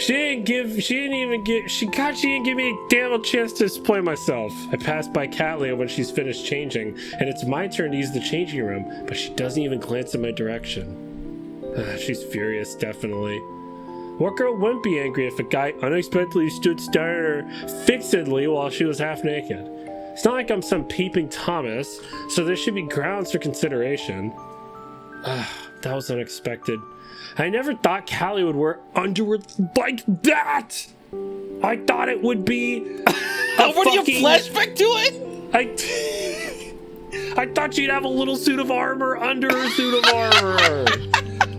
She didn't give me a damn chance to explain myself. I pass by Katlia when she's finished changing, and it's my turn to use the changing room, but she doesn't even glance in my direction. She's furious, definitely. What girl wouldn't be angry if a guy unexpectedly stood staring at her fixedly while she was half naked? It's not like I'm some peeping Thomas, so there should be grounds for consideration. That was unexpected. I never thought Callie would wear underwear like that! I thought it would be what do you flashback to it? I thought she'd have a little suit of armor under her suit of armor.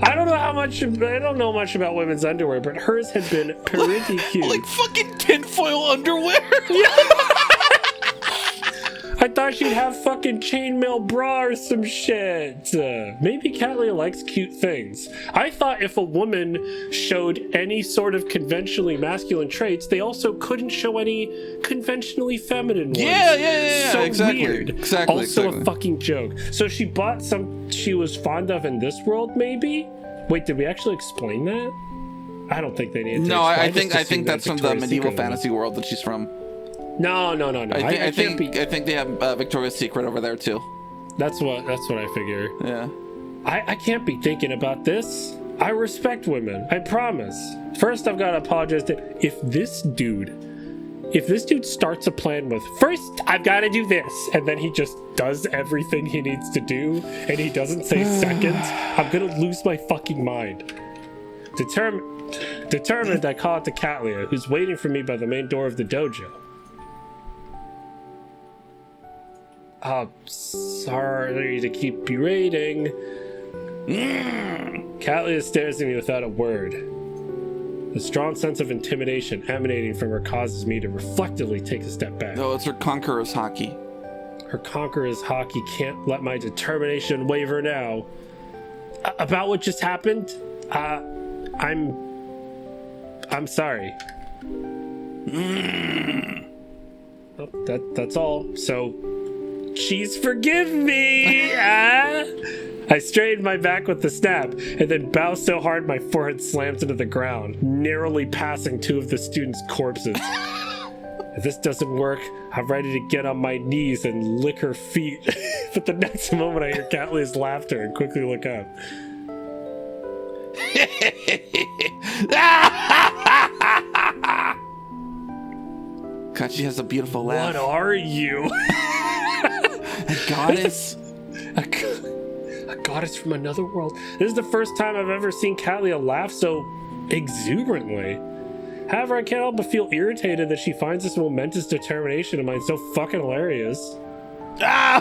I don't know much about women's underwear, but hers had been pretty cute. Like fucking tinfoil underwear? I thought she'd have fucking chainmail bra or some shit. Maybe Katlia likes cute things. I thought if a woman showed any sort of conventionally masculine traits, they also couldn't show any conventionally feminine ones. Yeah, so exactly. Weird. Exactly. A fucking joke. So she bought some she was fond of in this world, maybe? Wait, did we actually explain that? I don't think they needed to. No, I think that's from the medieval fantasy world that she's from. No. I think they have Victoria's Secret over there too. That's what I figure. Yeah. I can't be thinking about this. I respect women. I promise. First, I've got to apologize to if this dude starts a plan with first I've got to do this, and then he just does everything he needs to do, and he doesn't say second, I'm gonna lose my fucking mind. Determined, I call it to Katlia, who's waiting for me by the main door of the dojo. Sorry to keep berating. Katlia stares at me without a word. The strong sense of intimidation emanating from her causes me to reflectively take a step back. No, it's her conqueror's hockey. Her conqueror's hockey can't let my determination waver now. About what just happened, I'm sorry. Oh, that's all. So, she's forgive me. I straightened my back with the snap, and then bow so hard my forehead slams into the ground, narrowly passing two of the students' corpses. If this doesn't work, I'm ready to get on my knees and lick her feet. But the next moment I hear Katlia's laughter and quickly look up. God, she has a beautiful laugh. What are you? A goddess? A goddess from another world. This is the first time I've ever seen Katlia laugh so exuberantly. However, I can't help but feel irritated that she finds this momentous determination of mine so fucking hilarious.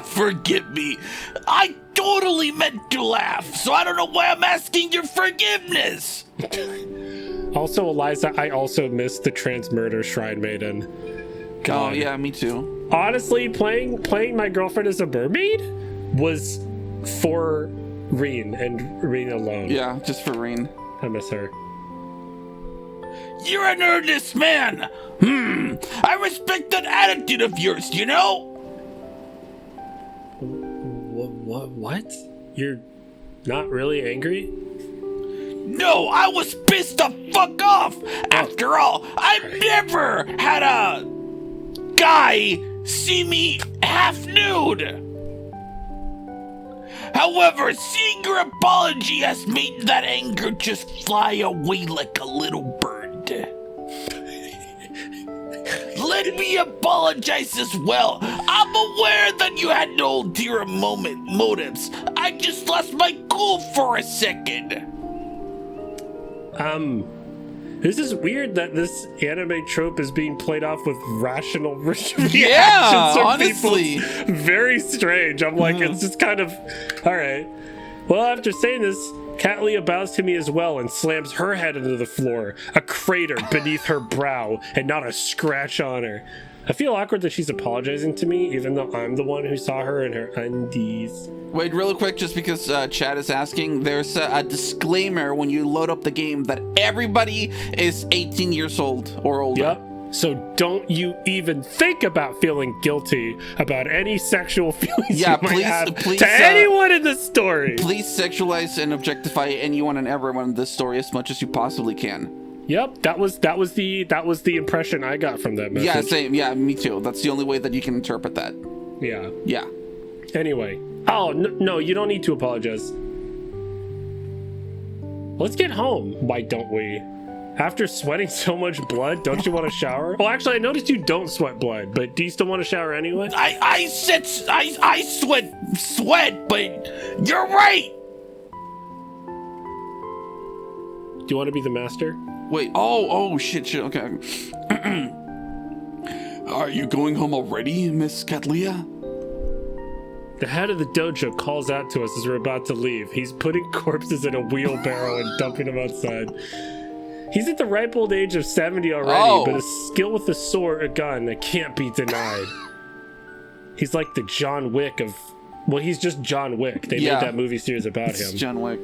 Forgive me. I totally meant to laugh, so I don't know why I'm asking your forgiveness. Also, Eliza, I also missed the trans-murder Shrine Maiden. God. Oh, yeah, me too. Honestly, playing my girlfriend as a mermaid was for Reen and Reen alone. Yeah, just for Reen. I miss her. You're an earnest man. I respect that attitude of yours, you know? What? You're not really angry? No, I was pissed the fuck off. After all, I've never had a guy see me half nude. However, seeing your apology has made that anger just fly away like a little bird. Let me apologize as well. I'm aware that you had no ulterior motives. I just lost my cool for a second. This is weird that this anime trope is being played off with rational reactions from people. honestly. Very strange. I'm like, it's just kind of, all right. Well, after saying this, Katlia bows to me as well and slams her head into the floor, a crater beneath her brow, and not a scratch on her. I feel awkward that she's apologizing to me, even though I'm the one who saw her in her undies. Wait, really quick, just because Chad is asking, there's a disclaimer when you load up the game that everybody is 18 years old or older. Yep. So don't you even think about feeling guilty about any sexual feelings you might have to anyone in this story. Please sexualize and objectify anyone and everyone in this story as much as you possibly can. Yep, that was the impression I got from that message. Yeah, same. Yeah, me too. That's the only way that you can interpret that. Yeah. Yeah. Anyway. Oh, no, you don't need to apologize. Let's get home. Why don't we? After sweating so much blood, don't you want to shower? Well, actually, I noticed you don't sweat blood, but do you still want to shower anyway? I said I sweat, but you're right. Do you want to be the master? Wait. Oh, shit. Okay. Are you going home already, Miss Catlia? The head of the dojo calls out to us as we're about to leave. He's putting corpses in a wheelbarrow and dumping them outside. He's at the ripe old age of 70 already, but his skill with a sword, a gun, that can't be denied. He's like the John Wick of... Well, he's just John Wick. They made that movie series about him. John Wick.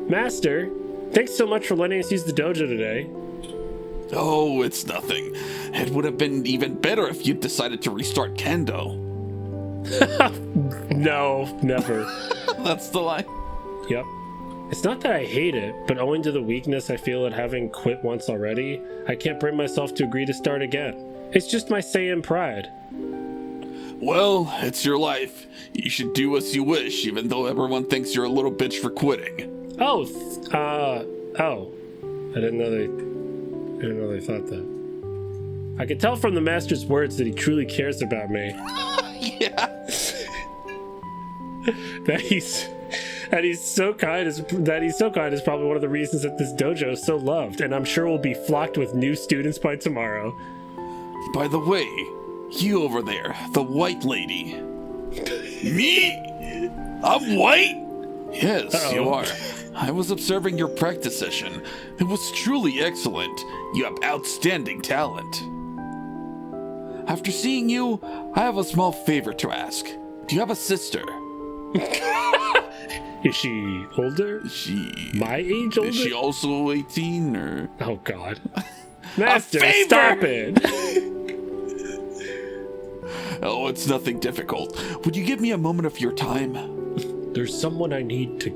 Master, thanks so much for letting us use the dojo today. Oh, it's nothing. It would have been even better if you'd decided to restart kendo. No, never. That's the line. Yep. It's not that I hate it, but owing to the weakness I feel at having quit once already, I can't bring myself to agree to start again. It's just my Saiyan pride. Well, it's your life. You should do as you wish, even though everyone thinks you're a little bitch for quitting. Oh. I didn't know they thought that. I could tell from the master's words that he truly cares about me. Yeah. that he's so kind is probably one of the reasons that this dojo is so loved, and I'm sure will be flocked with new students by tomorrow. By the way, you over there, the white lady. Me? I'm white? Yes, Uh-oh. you are. I was observing your practice session. It was truly excellent. You have outstanding talent. After seeing you, I have a small favor to ask. Do you have a sister? Is she older? Is she... My age older? Is she also 18, or... Oh, God. Master, favor! stop it! Oh, it's nothing difficult. Would you give me a moment of your time? There's someone I need to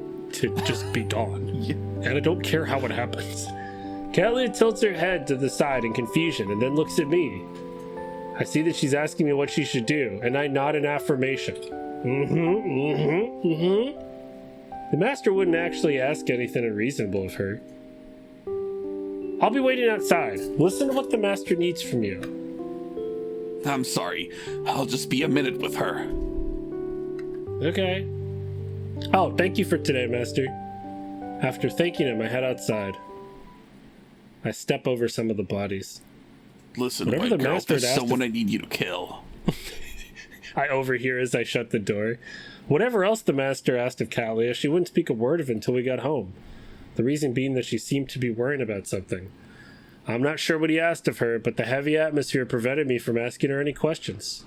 just be gone. Yeah. And I don't care how it happens. Catlia tilts her head to the side in confusion and then looks at me. I see that she's asking me what she should do, and I nod in affirmation. The master wouldn't actually ask anything unreasonable of her. I'll be waiting outside. Listen to what the master needs from you. I'm sorry. I'll just be a minute with her. Okay. Oh, thank you for today, master. After thanking him, I head outside. I step over some of the bodies. Listen, Whatever white the girl, master there's had asked someone I need you to kill. I overhear as I shut the door. Whatever else the master asked of Catlia, she wouldn't speak a word of it until we got home. The reason being that she seemed to be worrying about something. I'm not sure what he asked of her, but the heavy atmosphere prevented me from asking her any questions.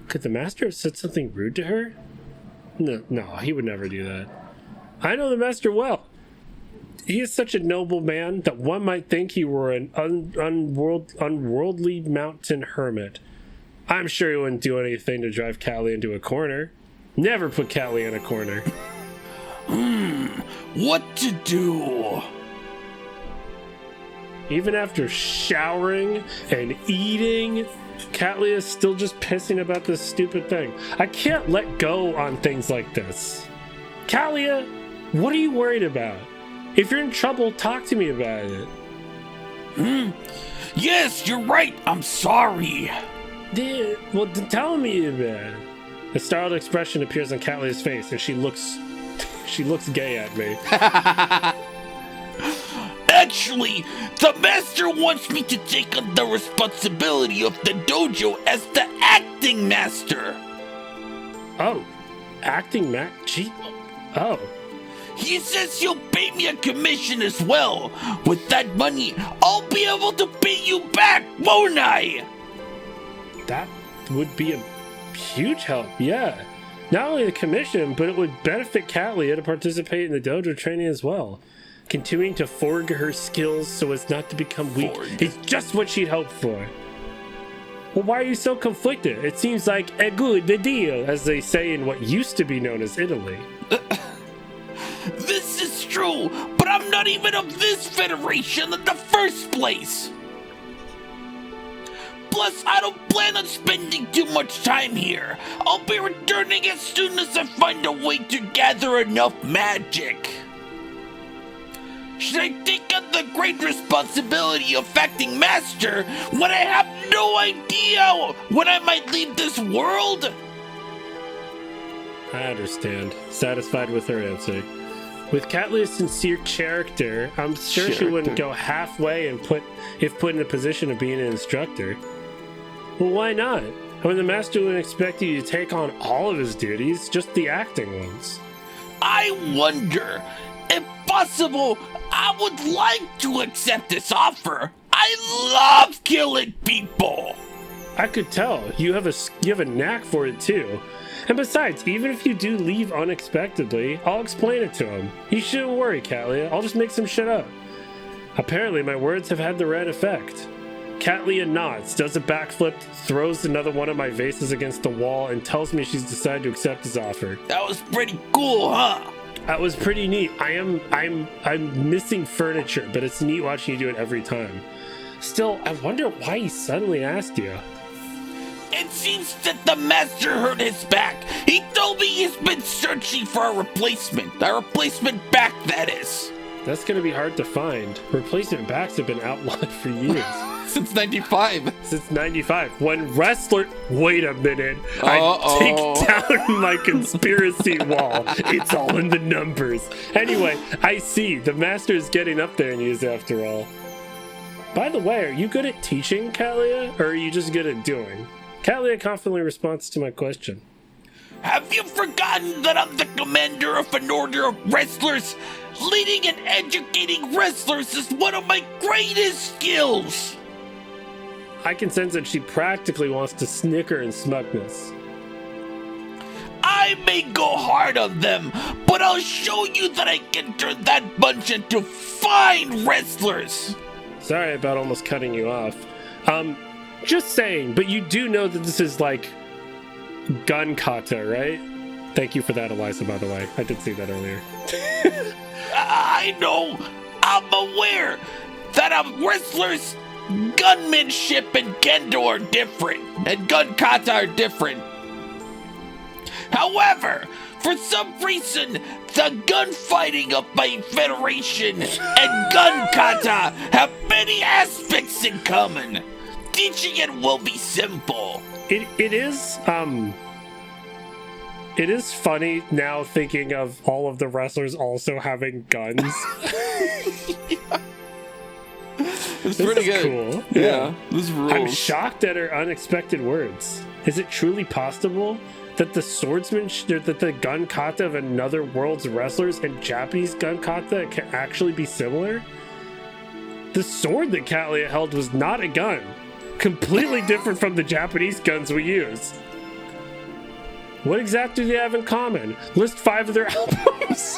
Could the master have said something rude to her? No, he would never do that. I know the master well. He is such a noble man that one might think he were an unworldly mountain hermit. I'm sure he wouldn't do anything to drive Catlia into a corner. Never put Catlia in a corner. What to do? Even after showering and eating, Catlia is still just pissing about this stupid thing. I can't let go on things like this. Catlia, what are you worried about? If you're in trouble, talk to me about it. Yes, you're right. I'm sorry. Well, tell me about it. A startled expression appears on Catlia's face, and she looks gay at me. Actually, the master wants me to take on the responsibility of the dojo as the acting master. Oh, acting Gee. Oh. He says he'll pay me a commission as well. With that money, I'll be able to pay you back, won't I? That would be a huge help, yeah. Not only the commission, but it would benefit Catlia to participate in the dojo training as well. Continuing to forge her skills so as not to become weak is just what she'd hoped for. Well, why are you so conflicted? It seems like a good deal, as they say in what used to be known as Italy. This is true, but I'm not even of this federation in the first place. Plus, I don't plan on spending too much time here. I'll be returning as soon as I find a way to gather enough magic. Should I take on the great responsibility of acting master when I have no idea when I might leave this world? I understand. Satisfied with her answer. With Catlia's sincere character, I'm sure she wouldn't go halfway and put in a position of being an instructor. Well, why not? I mean, the master wouldn't expect you to take on all of his duties, just the acting ones. I wonder, if possible, I would like to accept this offer. I love killing people. I could tell. You have a knack for it too. And besides, even if you do leave unexpectedly, I'll explain it to him. You shouldn't worry, Catlia. I'll just make some shit up. Apparently, my words have had the right effect. Catlia nods, does a backflip, throws another one of my vases against the wall, and tells me she's decided to accept his offer. That was pretty cool, huh? That was pretty neat. I'm missing furniture, but it's neat watching you do it every time. Still, I wonder why he suddenly asked you. It seems that the master hurt his back. He told me he's been searching for a replacement. A replacement back, that is. That's gonna be hard to find. Replacement backs have been outlawed for years. Since 95. Since 95. When wrestler... Wait a minute. I take down my conspiracy wall. It's all in the numbers. Anyway, I see. The master is getting up there in years after all. By the way, are you good at teaching, Catlia? Or are you just good at doing? Catlia confidently responds to my question. Have you forgotten that I'm the commander of an order of wrestlers? Leading and educating wrestlers is one of my greatest skills. I can sense that she practically wants to snicker in smugness. I may go hard on them, but I'll show you that I can turn that bunch into fine wrestlers. Sorry about almost cutting you off. Just saying, but you do know that this is like gun kata, right? Thank you for that, Eliza, by the way. I did see that earlier. I know. I'm aware that wrestlers, gunmanship and kendo are different, and gun kata are different. However, for some reason, the gunfighting of my federation and gun kata have many aspects in common. Teaching it will be simple. It is funny now thinking of all of the wrestlers also having guns. It's pretty good. Cool. Yeah, this rules. I'm shocked at her unexpected words. Is it truly possible that the swordsmanship, that the gun kata of another world's wrestlers and Japanese gun kata can actually be similar? The sword that Catlia held was not a gun. Completely different from the Japanese guns we use. What exactly do they have in common? List 5 of their albums.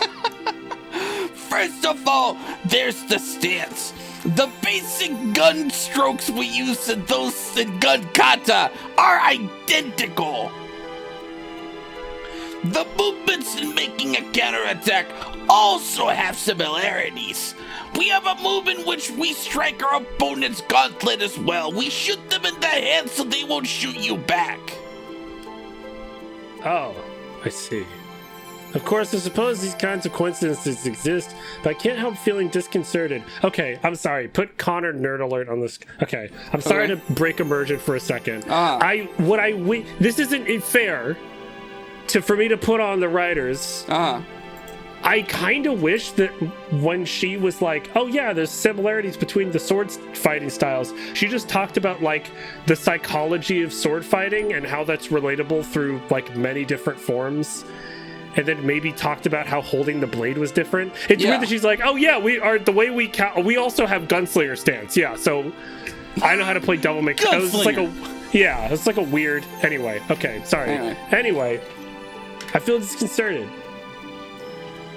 First of all, there's the stance. The basic gun strokes we use in those in gun kata are identical. The movements in making a counterattack also have similarities. We have a move in which we strike our opponent's gauntlet as well. We shoot them in the head so they won't shoot you back. Oh, I see. Of course, I suppose these kinds of coincidences exist, but I can't help feeling disconcerted. Okay, I'm sorry. Put Conor nerd alert on this. Okay, I'm sorry to break immersion for a second. This isn't fair for me to put on the writers. I kind of wish that when she was like, oh yeah, there's similarities between the sword fighting styles, she just talked about like the psychology of sword fighting and how that's relatable through like many different forms. And then maybe talked about how holding the blade was different. It's weird that she's like, oh yeah, we also have gunslinger stance. Yeah, so I know how to play devil may cry. It's like a weird. Anyway, okay, sorry. Anyway, I feel disconcerted.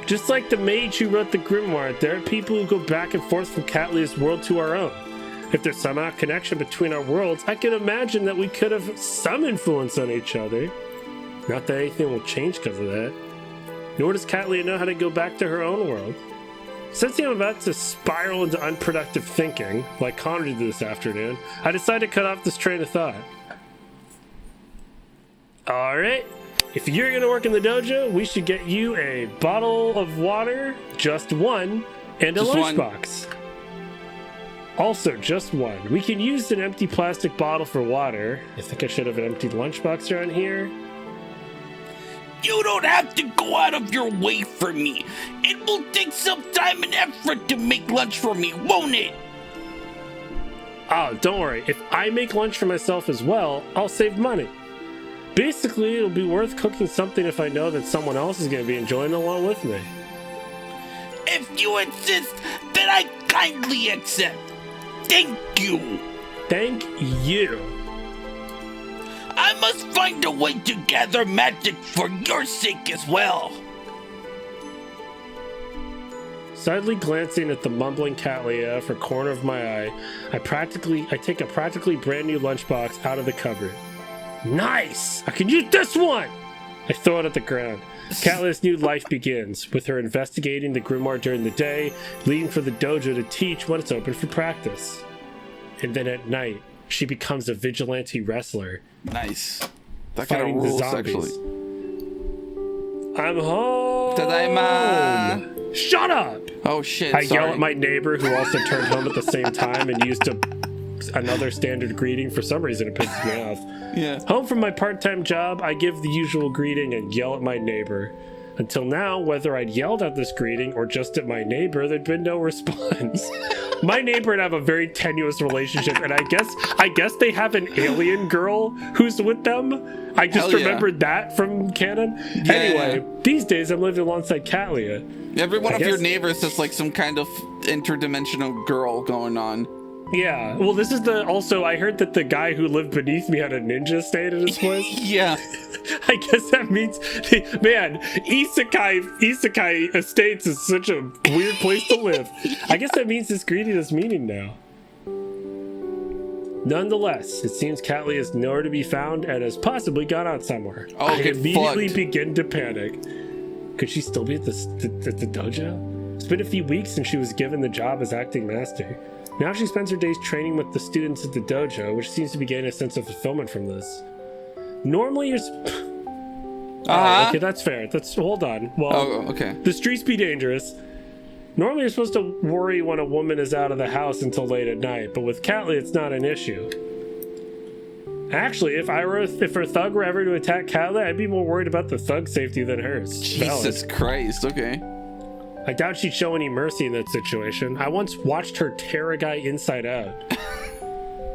Just like the mage who wrote the grimoire, there are people who go back and forth from Catlia's world to our own. If there's somehow a connection between our worlds, I can imagine that we could have some influence on each other. Not that anything will change because of that. Nor does Catlia know how to go back to her own world. Sensing I'm about to spiral into unproductive thinking, like Conor did this afternoon, I decided to cut off this train of thought. Alright, if you're gonna work in the dojo, we should get you a bottle of water, just one, and a lunchbox. Also, just one. We can use an empty plastic bottle for water. I think I should have an empty lunchbox around here. You don't have to go out of your way for me. It will take some time and effort to make lunch for me, won't it? Oh, don't worry. If I make lunch for myself as well, I'll save money. Basically, it'll be worth cooking something if I know that someone else is going to be enjoying it along with me. If you insist, then I kindly accept. Thank you. Thank you. I must find a way to gather magic for your sake as well. Sadly glancing at the mumbling Catlia for corner of my eye, I take a practically brand new lunchbox out of the cupboard. Nice! I can use this one! I throw it at the ground. Catlia's new life begins, with her investigating the grimoire during the day, leaving for the dojo to teach when it's open for practice. And then at night, she becomes a vigilante wrestler. Nice. That kind of fighting rules, the zombies. actually. I'm home! Tadaima! Shut up! Oh shit, I sorry. yell at my neighbor, who also turned home at the same time and used another standard greeting. For some reason, it pisses me off. Yeah. Home from my part-time job, I give the usual greeting and yell at my neighbor. Until now, whether I'd yelled at this greeting or just at my neighbor, there'd been no response. My neighbor and I have a very tenuous relationship, and I guess they have an alien girl who's with them. I just remembered that from canon. Yeah, anyway, these days I'm living alongside Catlia. Every one of your neighbors is like some kind of interdimensional girl going on. Yeah, well, this is also, I heard that the guy who lived beneath me had a ninja staying in his place. Yeah. I guess that means, man, Isekai Estates is such a weird place to live. I guess that means this greeting has meaning now. Nonetheless, it seems Catlia is nowhere to be found and has possibly gone out somewhere. Oh, I get immediately fucked. begin to panic. Could she still be at the dojo? It's been a few weeks since she was given the job as acting master. Now she spends her days training with the students at the dojo, which seems to be gaining a sense of fulfillment from this. Normally you're... Oh, okay, that's fair. Hold on. Well, okay. The streets be dangerous. Normally you're supposed to worry when a woman is out of the house until late at night, but with Catlia it's not an issue. Actually, if her thug were ever to attack Catlia, I'd be more worried about the thug's safety than hers. Jesus Christ, okay. I doubt she'd show any mercy in that situation. I once watched her tear a guy inside out.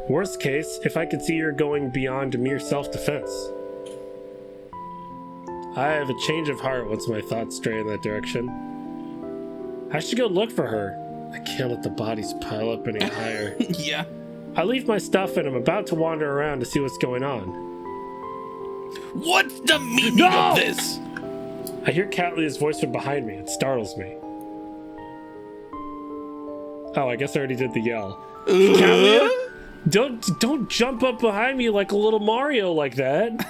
Worst case, if I could see her going beyond mere self-defense. I have a change of heart once my thoughts stray in that direction. I should go look for her. I can't let the bodies pile up any higher. Yeah. I leave my stuff and I'm about to wander around to see what's going on. What's the meaning of this? I hear Catlia's voice from behind me. It startles me. Oh, I guess I already did the yell. Catlia? Don't jump up behind me like a little Mario like that.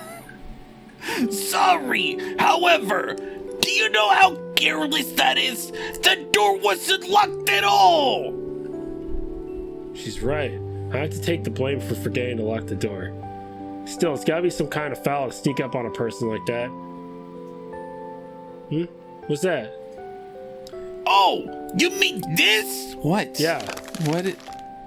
Sorry. However, do you know how careless that is? The door wasn't locked at all. She's right. I have to take the blame for forgetting to lock the door. Still, it's gotta be some kind of foul to sneak up on a person like that. What's that? Oh, you mean this? What? Yeah. What?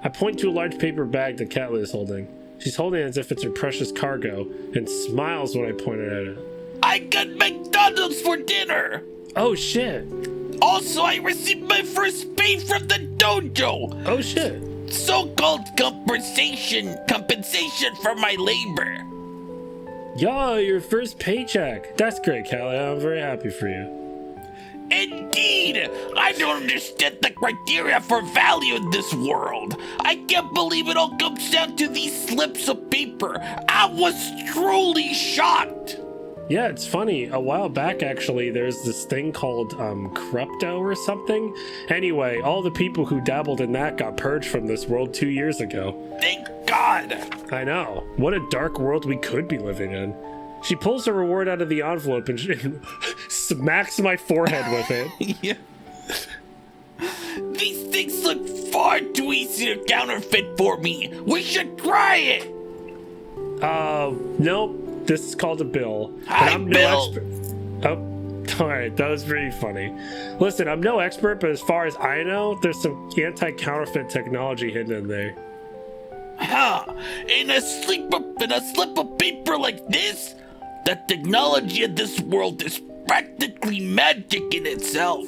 I point to a large paper bag that Catlia is holding. She's holding it as if it's her precious cargo, and smiles when I point it at it. I got McDonald's for dinner. Oh shit. Also, I received my first pay from the dojo. Oh shit. So-called compensation for my labor. Yo, your first paycheck. That's great, Catlia. I'm very happy for you. Indeed! I don't understand the criteria for value in this world. I can't believe it all comes down to these slips of paper. I was truly shocked. Yeah, it's funny. A while back, actually, there's this thing called Crypto or something. Anyway, all the people who dabbled in that got purged from this world 2 years ago. Thank God. I know. What a dark world we could be living in. She pulls her reward out of the envelope and smacks my forehead with it. Yeah. things look far too easy to counterfeit for me. We should try it. Nope. This is called a bill. Hi, I'm Bill. no expert. Oh, all right. That was pretty funny. Listen, I'm no expert, but as far as I know, there's some anti-counterfeit technology hidden in there. Huh? In a slip of paper like this, the technology of this world is practically magic in itself.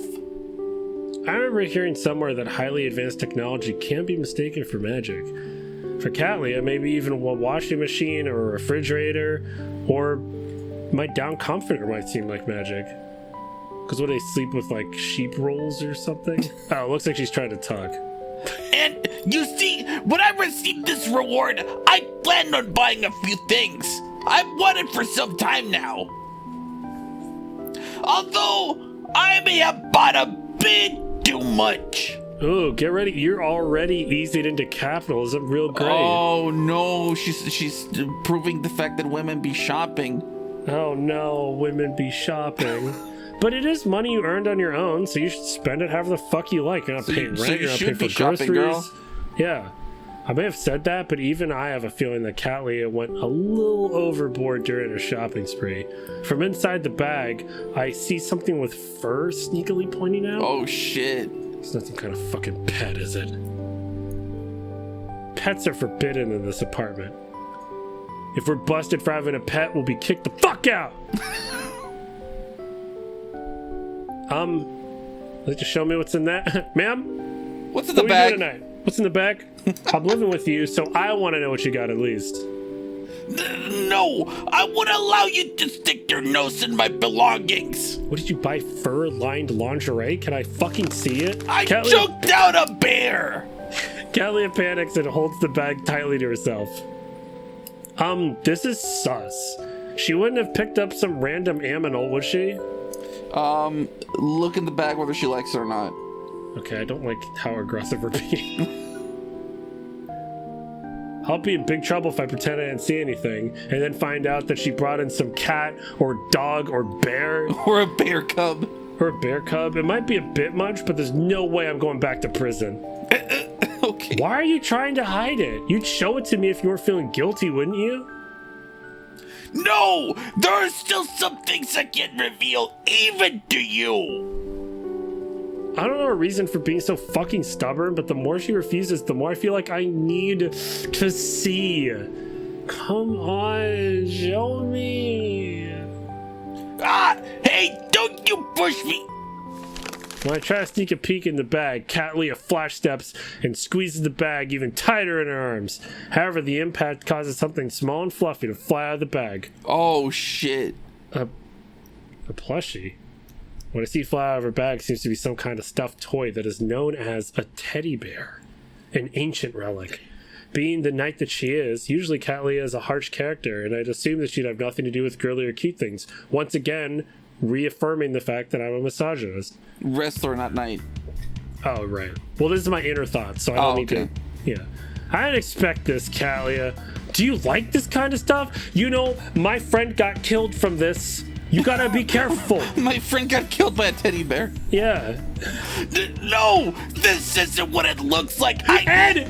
I remember hearing somewhere that highly advanced technology can be mistaken for magic. For Katlia, maybe even a washing machine or a refrigerator, or my down comforter might seem like magic. Because would they sleep with like sheep rolls or something? Oh, it looks like she's trying to talk. And you see, when I received this reward, I planned on buying a few things I've wanted for some time now. Although I may have bought a bit too much. Ooh, get ready. You're already eased into capitalism real great. Oh no, she's proving the fact that women be shopping. Oh no, women be shopping. But it is money you earned on your own, so you should spend it however the fuck you like. You're not paying rent, you're not paying for groceries. Girl. Yeah. I may have said that, but even I have a feeling that Katlia went a little overboard during her shopping spree. From inside the bag, I see something with fur sneakily pointing out. Oh shit. It's not some kind of fucking pet, is it? Pets are forbidden in this apartment. If we're busted for having a pet, we'll be kicked the fuck out! Like to show me what's in that? Ma'am? What's in the What bag? are you doing tonight? What's in the bag? I'm living with you, so I want to know what you got at least. No, I won't allow you to stick your nose in my belongings. What did you buy? Fur-lined lingerie? Can I fucking see it? I choked out a bear. Katlia panics and holds the bag tightly to herself. This is sus. She wouldn't have picked up some random aminal, would she? Look in the bag whether she likes it or not. Okay, I don't like how aggressive we're being. I'll be in big trouble if I pretend I didn't see anything and then find out that she brought in some cat or dog or bear. Or a bear cub. Or a bear cub. It might be a bit much, but there's no way I'm going back to prison. Okay. Why are you trying to hide it? You'd show it to me if you were feeling guilty, wouldn't you? No! There are still some things I can't reveal even to you! I don't know a reason for being so fucking stubborn, but the more she refuses, the more I feel like I need to see. Come on, show me. Ah! Hey, don't you push me! When I try to sneak a peek in the bag, Katlia flash steps and squeezes the bag even tighter in her arms. However, the impact causes something small and fluffy to fly out of the bag. Oh, shit. A plushie? What I see fly out of her bag seems to be some kind of stuffed toy that is known as a teddy bear. An ancient relic. Being the knight that she is, usually Katlia is a harsh character, and I'd assume that she'd have nothing to do with girly or cute things. Once again, reaffirming the fact that I'm a misogynist. Wrestler, not knight. Oh, right. Well, this is my inner thoughts, so I don't need to... Yeah. I didn't expect this, Katlia. Do you like this kind of stuff? You know, my friend got killed from this. You gotta be careful. My friend got killed by a teddy bear. Yeah. No! This isn't what it looks like. Ed!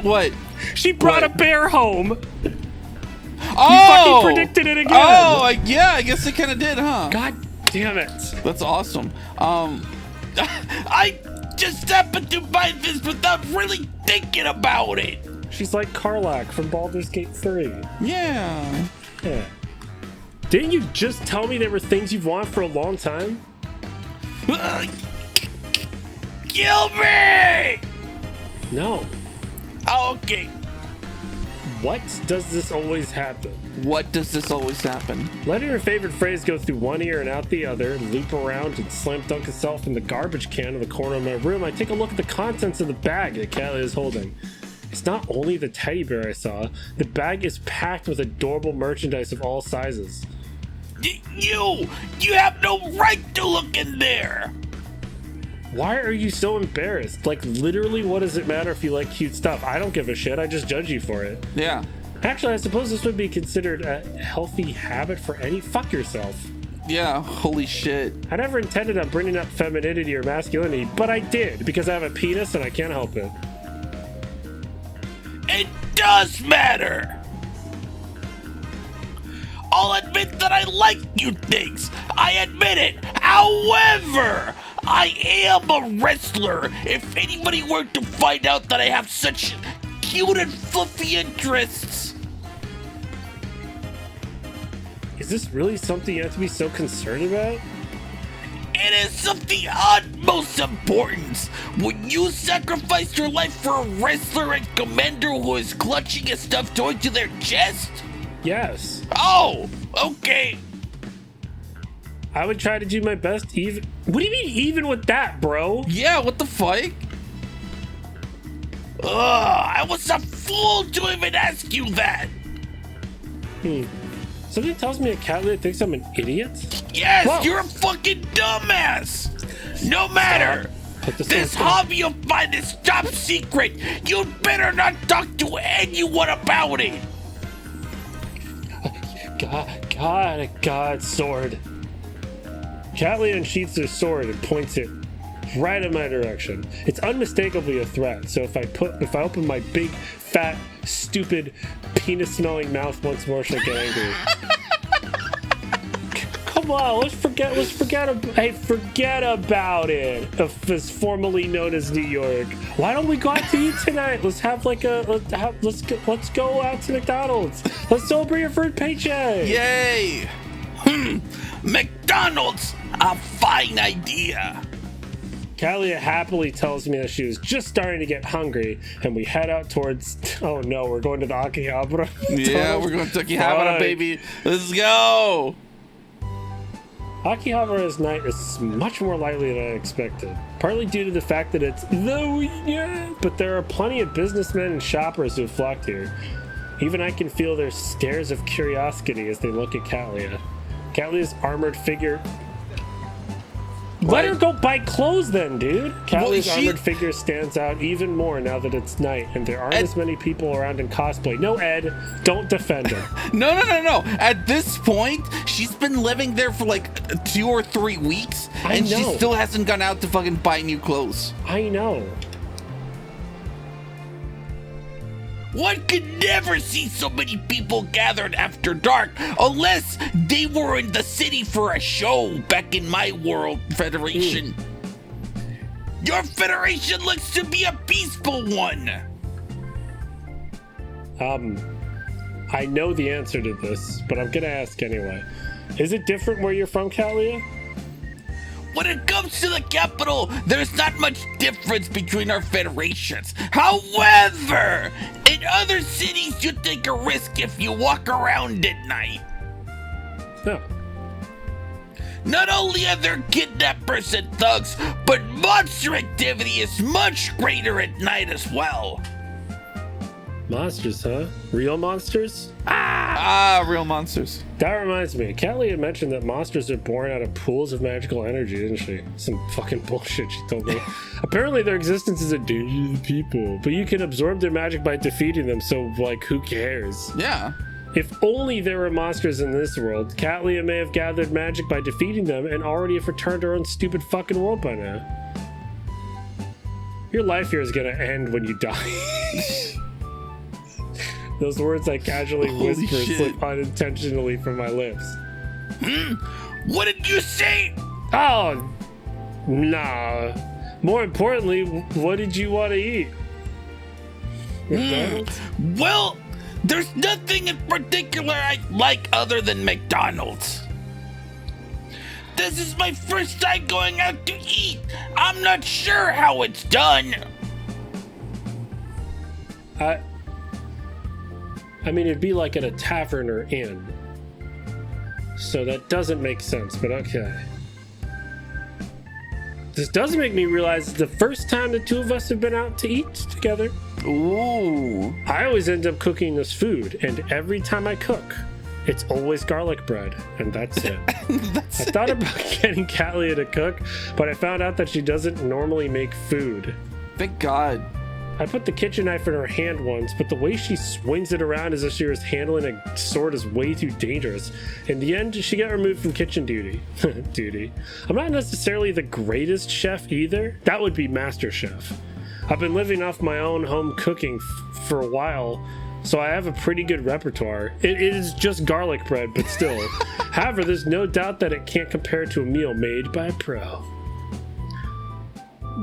What? She brought a bear home. Oh! You fucking predicted it again. Oh, yeah, I guess it kind of did, huh? God damn it. That's awesome. I just happened to buy this without really thinking about it. She's like Karlach from Baldur's Gate 3. Yeah. Yeah. Didn't you just tell me there were things you've wanted for a long time? Kill me! No. Okay. What does this always happen? What does this always happen? Letting her favorite phrase go through one ear and out the other, loop around and slam dunk itself in the garbage can in the corner of my room, I take a look at the contents of the bag that Katlia is holding. It's not only the teddy bear I saw, the bag is packed with adorable merchandise of all sizes. You have no right to look in there. Why are you so embarrassed? Like, literally, what does it matter if you like cute stuff? I don't give a shit. I just judge you for it. Yeah. Actually, I suppose this would be considered a healthy habit for any... Fuck yourself. Yeah, holy shit. I never intended on bringing up femininity or masculinity, but I did because I have a penis and I can't help it. It does matter! I'll admit that I like you things. I admit it. However, I am a wrestler. If anybody were to find out that I have such cute and fluffy interests. Is this really something you have to be so concerned about? It is of the utmost importance. Would you sacrifice your life for a wrestler and commander who is clutching a stuffed toy to their chest? Yes. Oh, okay. I would try to do my best even... What do you mean even with that, bro? Yeah, what the fuck? Ugh, I was a fool to even ask you that. Something tells me a cat lady thinks I'm an idiot? Yes, Whoa. You're a fucking dumbass. No matter. This hobby of mine is top secret. You'd better not talk to anyone about it. God, sword. Catley unsheaths her sword and points it right in my direction. It's unmistakably a threat, so if I open my big, fat, stupid, penis-smelling mouth once more, she'll get angry. Come on, let's forget about it. If it's formerly known as New York. Why don't we go out to eat tonight? Let's have let's go out to McDonald's. Let's celebrate your first paycheck. Yay! McDonald's, a fine idea. Kalia happily tells me that she was just starting to get hungry, and we head out towards... Oh no, we're going to the Akihabara. Yeah, we're going to Akihabara, baby. Let's go. Akihabara's night is much more lively than I expected, partly due to the fact that it's the weekend, but there are plenty of businessmen and shoppers who have flocked here. Even I can feel their stares of curiosity as they look at Kalia. Katlia's armored figure... Let her go buy clothes then, dude. Katlia's armored figure stands out even more now that it's night and there aren't as many people around in cosplay. No, Ed, don't defend her. No. At this point, she's been living there for like 2 or 3 weeks and she still hasn't gone out to fucking buy new clothes. I know. One could never see so many people gathered after dark unless they were in the city for a show back in my world, Federation. Your Federation looks to be a peaceful one. I know the answer to this, but I'm gonna ask anyway. Is it different where you're from, Kalia? When it comes to the capital, there's not much difference between our federations. However, in other cities, you take a risk if you walk around at night. No. Not only are there kidnappers and thugs, but monster activity is much greater at night as well. Monsters, huh? Real monsters? Real monsters. That reminds me, Kalia had mentioned that monsters are born out of pools of magical energy, didn't she? Some fucking bullshit she told me. Apparently their existence is a danger to the people, but you can absorb their magic by defeating them, so, like, who cares? Yeah. If only there were monsters in this world, Kalia may have gathered magic by defeating them and already have returned to her own stupid fucking world by now. Your life here is gonna end when you die. Those words I casually whisper slip unintentionally from my lips. What did you say? Oh, nah. More importantly, what did you want to eat? Well, there's nothing in particular I like other than McDonald's. This is my first time going out to eat. I'm not sure how it's done. I mean, it'd be like at a tavern or inn. So that doesn't make sense, but okay. This does make me realize it's the first time the two of us have been out to eat together. Ooh. I always end up cooking this food, and every time I cook, it's always garlic bread, and that's it. I thought about getting Kalia to cook, but I found out that she doesn't normally make food. Thank God. I put the kitchen knife in her hand once, but the way she swings it around as if she was handling a sword is way too dangerous. In the end, she got removed from kitchen duty. I'm not necessarily the greatest chef either. That would be Master Chef. I've been living off my own home cooking for a while, so I have a pretty good repertoire. It is just garlic bread, but still. However, there's no doubt that it can't compare to a meal made by a pro.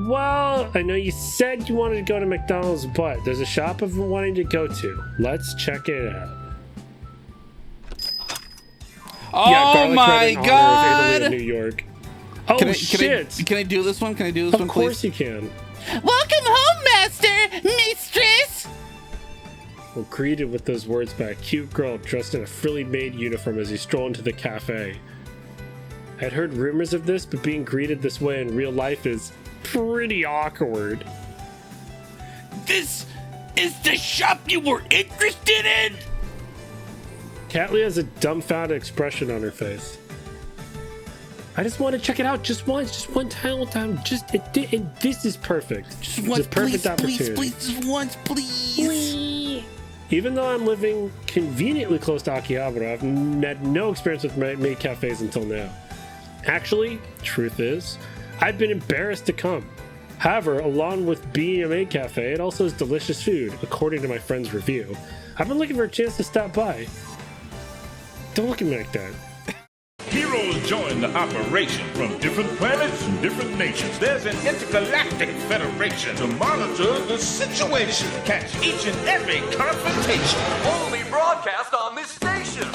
Well, I know you said you wanted to go to McDonald's, but there's a shop I've been wanting to go to. Let's check it out. Oh my God! In New York. Oh, shit! Can I do this one? Can I do this one, please? Of course you can. Welcome home, master, mistress! We're greeted with those words by a cute girl dressed in a frilly maid uniform as we stroll into the cafe. I'd heard rumors of this, but being greeted this way in real life is pretty awkward. This is the shop you were interested in? Catley has a dumbfounded expression on her face. I just want to check it out just once, just one time. This is perfect. Just once, a perfect opportunity. Please, just once, please. Even though I'm living conveniently close to Akihabara, I've had no experience with maid cafes until now. Actually, truth is, I've been embarrassed to come. However, along with being a maid cafe, it also has delicious food, according to my friend's review. I've been looking for a chance to stop by. Don't look at me like that. Heroes join the operation from different planets and different nations. There's an intergalactic federation to monitor the situation. Catch each and every confrontation. Only broadcast on this station.